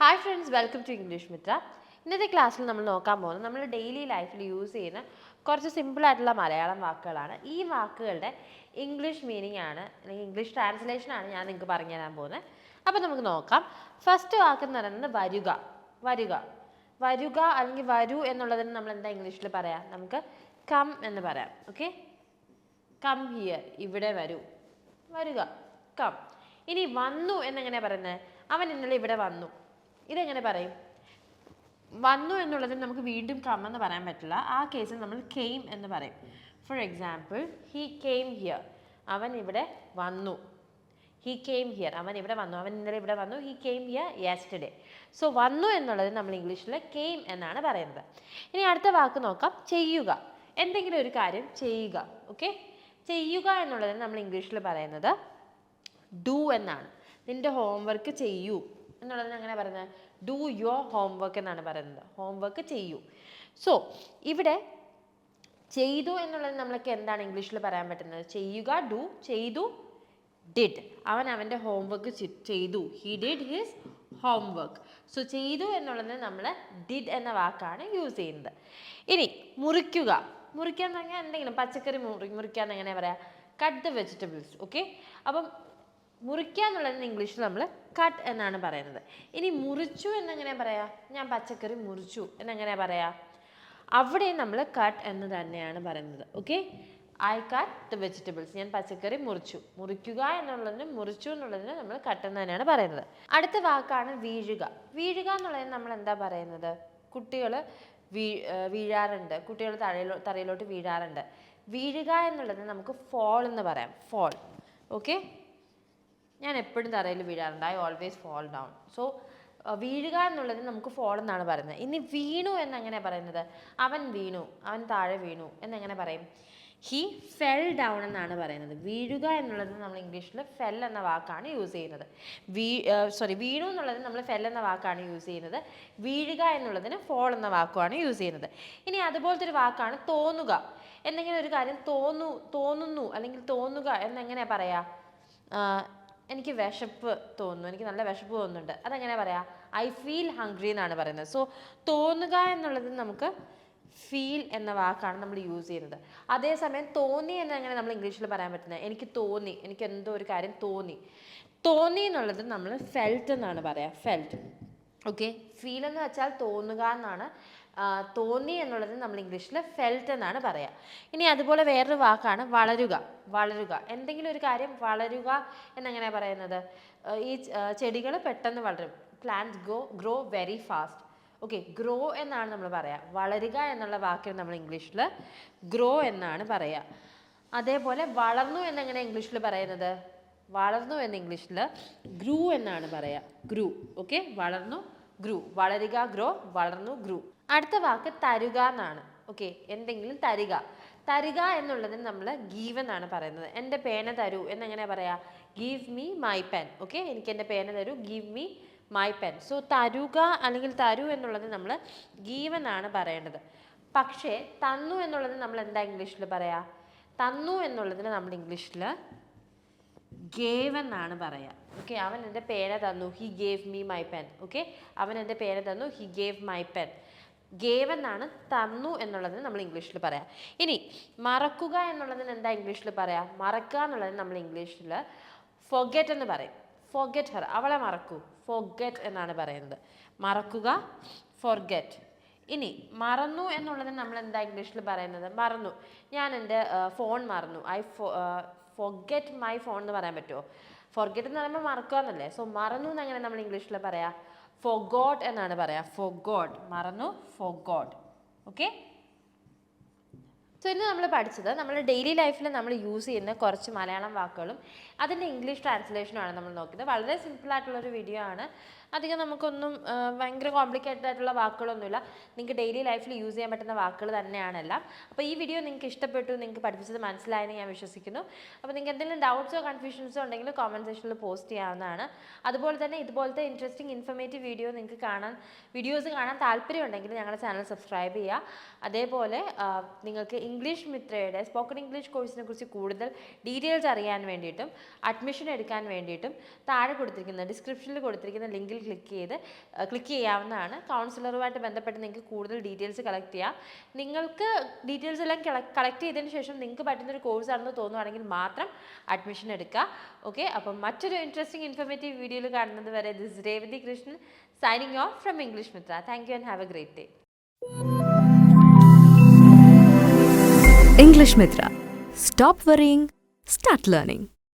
Hi friends, welcome to English Mithra. ഇന്നത്തെ ക്ലാസ്സിൽ നമ്മൾ നോക്കാൻ പോകുന്നത് നമ്മൾ ഡെയിലി ലൈഫിൽ യൂസ് ചെയ്യുന്ന കുറച്ച് സിമ്പിൾ ആയിട്ടുള്ള മലയാളം വാക്കുകളാണ്. ഈ വാക്കുകളുടെ ഇംഗ്ലീഷ് മീനിങ് ആണ് അല്ലെങ്കിൽ ഇംഗ്ലീഷ് ട്രാൻസ്ലേഷൻ ആണ് ഞാൻ നിങ്ങൾക്ക് പറഞ്ഞു തരാൻ പോകുന്നത്. അപ്പോൾ നമുക്ക് നോക്കാം. ഫസ്റ്റ് വാക്ക് എന്ന് പറയുന്നത് വരുക. വരുക വരുക അല്ലെങ്കിൽ വരൂ എന്നുള്ളതിന് നമ്മൾ എന്താ ഇംഗ്ലീഷിൽ പറയാം? നമുക്ക് കം എന്ന് പറയാം. ഓക്കെ, കം ഹിയർ, ഇവിടെ വരൂ. വരുക, കം. ഇനി വന്നു എന്നെങ്ങനെ പറയുന്നത്? അവൻ ഇന്നലെ ഇവിടെ വന്നു. ഇതെങ്ങനെ പറയും? വന്നു എന്നുള്ളതിന് നമുക്ക് വീണ്ടും കം എന്ന് പറയാൻ പറ്റില്ല. ആ കേസിൽ നമ്മൾ കെയിം എന്ന് പറയും. For example, he came here, അവൻ ഇവിടെ വന്നു. ഹി കെയിം ഹിയർ, അവൻ ഇവിടെ വന്നു. അവൻ ഇന്നലെ ഇവിടെ വന്നു. He came here yesterday. So വന്നു എന്നുള്ളത് നമ്മൾ ഇംഗ്ലീഷിൽ കെയിം എന്നാണ് പറയുന്നത്. ഇനി അടുത്ത വാക്ക് നോക്കാം, ചെയ്യുക. എന്തെങ്കിലും ഒരു കാര്യം ചെയ്യുക. ഓക്കെ, ചെയ്യുക എന്നുള്ളതിന് നമ്മൾ ഇംഗ്ലീഷിൽ പറയുന്നത് ഡു എന്നാണ്. നിന്റെ ഹോംവർക്ക് ചെയ്യൂ എന്നുള്ളതിന് അങ്ങനെ പറയുന്നത് ഡു യുവർ ഹോംവർക്ക് എന്നാണ് പറയുന്നത്. ഹോംവർക്ക് ചെയ്യൂ. സോ ഇവിടെ ചെയ്തു എന്നുള്ളത് നമ്മളൊക്കെ എന്താണ് ഇംഗ്ലീഷിൽ പറയാൻ പറ്റുന്നത്? ചെയ്യുക, ഡു. ചെയ്തു, ഡിഡ്. അവൻ അവൻ്റെ ഹോംവർക്ക് ചെയ്തു. He did his homework. So ചെയ്തു എന്നുള്ളതിന് നമ്മൾ ഡിഡ് എന്ന വാക്കാണ് യൂസ് ചെയ്യുന്നത്. ഇനി മുറിക്കുക. മുറിക്കുക എന്ന് പറഞ്ഞാൽ എന്തെങ്കിലും പച്ചക്കറി മുറിക്കുക എന്ന് എങ്ങനെ പറയാം? Cut the vegetables. ഓക്കെ, അപ്പം മുറിക്കുക എന്നുള്ളതിന് ഇംഗ്ലീഷിൽ നമ്മൾ കട്ട് എന്നാണ് പറയുന്നത്. ഇനി മുറിച്ചു എന്നെങ്ങനെ പറയാം? ഞാൻ പച്ചക്കറി മുറിച്ചു എന്നെങ്ങനെ പറയാം? അവിടെ നമ്മൾ കട്ട് എന്ന് തന്നെയാണ് പറയുന്നത്. Okay, I cut the vegetables, ഞാൻ പച്ചക്കറി മുറിച്ചു. മുറിക്കുക എന്നുള്ളതിന് മുറിച്ചു എന്നുള്ളതിന് നമ്മൾ കട്ട് എന്ന് തന്നെയാണ് പറയുന്നത്. അടുത്ത വാക്കാണ് വീഴുക. വീഴുക എന്നുള്ളതിന് നമ്മൾ എന്താ പറയുന്നത്? കുട്ടികൾ വീഴാറുണ്ട്. കുട്ടികൾ തറയിലോട്ട് വീഴാറുണ്ട്. വീഴുക എന്നുള്ളത് നമുക്ക് ഫോൾ എന്ന് പറയാം. ഫോൾ. ഓക്കെ, ഞാൻ എപ്പോഴും തറയിൽ വീഴാറുണ്ട്. I always fall down. So വീഴുക എന്നുള്ളത് നമുക്ക് ഫോൾ എന്നാണ് പറയുന്നത്. ഇനി വീണു എന്നെങ്ങനെ പറയുന്നത്? അവൻ വീണു, അവൻ താഴെ വീണു എന്നെങ്ങനെ പറയും? ഹി ഫെൽ ഡൗൺ എന്നാണ് പറയുന്നത്. വീഴുക എന്നുള്ളത് നമ്മൾ ഇംഗ്ലീഷിൽ ഫെൽ എന്ന വാക്കാണ് യൂസ് ചെയ്യുന്നത്. വീണു എന്നുള്ളത് നമ്മൾ ഫെൽ എന്ന വാക്കാണ് യൂസ് ചെയ്യുന്നത്. വീഴുക എന്നുള്ളതിന് ഫോൾ എന്ന വാക്കുമാണ് യൂസ് ചെയ്യുന്നത്. ഇനി അതുപോലത്തെ ഒരു വാക്കാണ് തോന്നുക. എന്തെങ്കിലും ഒരു കാര്യം തോന്നുന്നു അല്ലെങ്കിൽ തോന്നുക എന്നെങ്ങനെ പറയാ? എനിക്ക് വിശപ്പ് തോന്നുന്നു, എനിക്ക് നല്ല വിശപ്പ് തോന്നുന്നുണ്ട്. അതെങ്ങനെ പറയാം? ഐ ഫീൽ ഹംഗ്രി എന്നാണ് പറയുന്നത്. സോ തോന്നുക എന്നുള്ളത് നമുക്ക് ഫീൽ എന്ന വാക്കാണ് നമ്മൾ യൂസ് ചെയ്യുന്നത്. അതേസമയം തോന്നി എന്നെങ്ങനെ നമ്മൾ ഇംഗ്ലീഷിൽ പറയാൻ പറ്റുന്നത്? എനിക്ക് തോന്നി, എനിക്ക് എന്തോ ഒരു കാര്യം തോന്നി. തോന്നി എന്നുള്ളത് നമ്മൾ ഫെൽറ്റ് എന്നാണ് പറയാം. ഫെൽറ്റ്. ഓക്കെ, ഫീൽ എന്ന് വെച്ചാൽ തോന്നുക എന്നാണ്. തോന്നി എന്നുള്ളത് നമ്മൾ ഇംഗ്ലീഷിൽ ഫെൽറ്റ് എന്നാണ് പറയുക. ഇനി അതുപോലെ വേറൊരു വാക്കാണ് വളരുക. വളരുക, എന്തെങ്കിലും ഒരു കാര്യം വളരുക എന്നെങ്ങനെ പറയുന്നത്? ഈ ചെടികൾ പെട്ടെന്ന് വളരും. Plants grow very fast. Okay, grow എന്നാണ് നമ്മൾ പറയുക. വളരുക എന്നുള്ള വാക്കിന് നമ്മൾ ഇംഗ്ലീഷിൽ ഗ്രോ എന്നാണ് പറയുക. അതേപോലെ വളർന്നു എന്നെങ്ങനെ ഇംഗ്ലീഷിൽ പറയുന്നത്? വളർന്നു എന്ന് ഇംഗ്ലീഷിൽ ഗ്രൂ എന്നാണ് പറയുക. ഗ്രൂ. ഓക്കെ, വളർന്നു, ഗ്രൂ. വളരുക, ഗ്രോ. വളർന്നു, ഗ്രൂ. അടുത്ത വാക്ക് തരുക എന്നാണ്. ഓക്കെ, എന്തെങ്കിലും തരിക. തരിക എന്നുള്ളതിന് നമ്മൾ ഗീവ് എന്നാണ് പറയുന്നത്. എൻ്റെ പേന തരൂ എന്നെങ്ങനെ പറയാ? Give me my pen. Okay, എനിക്ക് എൻ്റെ പേന തരൂ, give me my pen. So തരുക അല്ലെങ്കിൽ തരൂ എന്നുള്ളത് നമ്മൾ ഗീവ് എന്നാണ് പറയേണ്ടത്. പക്ഷേ തന്നു എന്നുള്ളത് നമ്മൾ എന്താ ഇംഗ്ലീഷിൽ പറയാ? തന്നു എന്നുള്ളതിന് നമ്മൾ ഇംഗ്ലീഷിൽ ഗേവ് എന്നാണ് പറയുക. ഓക്കെ, അവൻ എൻ്റെ പേന തന്നു, he gave me my pen. Okay, അവൻ എൻ്റെ പേന തന്നു, he gave my pen. Gave എന്നാണ് തന്നു എന്നുള്ളതിന് നമ്മൾ ഇംഗ്ലീഷിൽ പറയാം. ഇനി മറക്കുക എന്നുള്ളതിന് എന്താ ഇംഗ്ലീഷിൽ പറയാം? മറക്കുക എന്നുള്ളതിന് നമ്മൾ ഇംഗ്ലീഷിൽ ഫൊഗെറ്റ് എന്ന് പറയും. ഫൊഗെറ്റ് ഹർ, അവളെ മറക്കൂ. ഫൊഗെറ്റ് എന്നാണ് പറയുന്നത്. മറക്കുക, ഫൊർഗെറ്റ്. ഇനി മറന്നു എന്നുള്ളതിന് നമ്മൾ എന്താ ഇംഗ്ലീഷിൽ പറയുന്നത്? മറന്നു, ഞാൻ എൻ്റെ ഫോൺ മറന്നു. ഐ ഫൊഗെറ്റ് മൈ ഫോൺ എന്ന് പറയാൻ പറ്റുമോ? ഫൊർഗെറ്റ് എന്ന് പറയുമ്പോൾ മറക്കുക എന്നല്ലേ. സോ മറന്നു എന്നെങ്ങനെ നമ്മൾ ഇംഗ്ലീഷിൽ പറയാം? ഫോർഗോട്ട് എന്നാണ് പറയാം. ഫോർഗോട്ട്, മറന്നു, ഫോർഗോട്ട്. ഓക്കെ, സോ ഇന്ന് നമ്മൾ പഠിച്ചത് നമ്മൾ ഡെയിലി ലൈഫിൽ നമ്മൾ യൂസ് ചെയ്യുന്ന കുറച്ച് മലയാളം വാക്കുകളും അതിൻ്റെ ഇംഗ്ലീഷ് ട്രാൻസ്ലേഷനുമാണ് നമ്മൾ നോക്കിയത്. വളരെ സിമ്പിളായിട്ടുള്ളൊരു വീഡിയോ ആണ്. അധികം നമുക്കൊന്നും ഭയങ്കര കോംപ്ലിക്കേറ്റഡ് ആയിട്ടുള്ള വാക്കുകളൊന്നുമില്ല. നിങ്ങൾക്ക് ഡെയിലി ലൈഫിൽ യൂസ് ചെയ്യാൻ പറ്റുന്ന വാക്കുകൾ തന്നെയാണെല്ലാം. അപ്പോൾ ഈ വീഡിയോ നിങ്ങൾക്ക് ഇഷ്ടപ്പെട്ടു, നിങ്ങൾക്ക് പഠിപ്പിച്ചത് മനസ്സിലായെന്ന് ഞാൻ വിശ്വസിക്കുന്നു. അപ്പോൾ നിങ്ങൾക്ക് എന്തെങ്കിലും ഡൗട്ട്സോ കൺഫ്യൂഷൻസോ ഉണ്ടെങ്കിൽ കോമൻറ്റ് സെക്ഷനിൽ പോസ്റ്റ് ചെയ്യാവുന്നതാണ്. അതുപോലെ തന്നെ ഇതുപോലത്തെ ഇൻട്രസ്റ്റിംഗ് ഇൻഫർമേറ്റീവ് നിങ്ങൾക്ക് വീഡിയോസ് കാണാൻ താല്പര്യമുണ്ടെങ്കിൽ ഞങ്ങളുടെ ചാനൽ സബ്സ്ക്രൈബ് ചെയ്യുക. അതേപോലെ നിങ്ങൾക്ക് ഇംഗ്ലീഷ് മിത്രയുടെ സ്പോക്കൺ ഇംഗ്ലീഷ് കോഴ്സിനെ കുറിച്ച് കൂടുതൽ ഡീറ്റെയിൽസ് അറിയാൻ വേണ്ടിയിട്ടും അഡ്മിഷൻ എടുക്കാൻ വേണ്ടിയിട്ടും താഴെ കൊടുത്തിരിക്കുന്ന ഡിസ്ക്രിപ്ഷനിൽ കൊടുത്തിരിക്കുന്ന ലിങ്കിൽ ക്ലിക്ക് ചെയ്യാവുന്നതാണ്. കൗൺസിലറുമായിട്ട് ബന്ധപ്പെട്ട് നിങ്ങൾക്ക് കൂടുതൽ ഡീറ്റെയിൽസ് കളക്ട് ചെയ്യാം. നിങ്ങൾക്ക് ഡീറ്റെയിൽസ് എല്ലാം കളക്ട് ചെയ്തതിന് ശേഷം നിങ്ങൾക്ക് പറ്റുന്നൊരു കോഴ്സാണെന്ന് തോന്നുവാണെങ്കിൽ മാത്രം അഡ്മിഷൻ എടുക്കുക. ഓക്കെ, അപ്പം മറ്റൊരു ഇൻട്രസ്റ്റിംഗ് ഇൻഫോർമേറ്റീവ് വീഡിയോയിൽ കാണുന്നത് വരെ this Revathi Krishnan signing off from English Mithra. Thank you and have a great day. English Mithra. Stop worrying, start learning.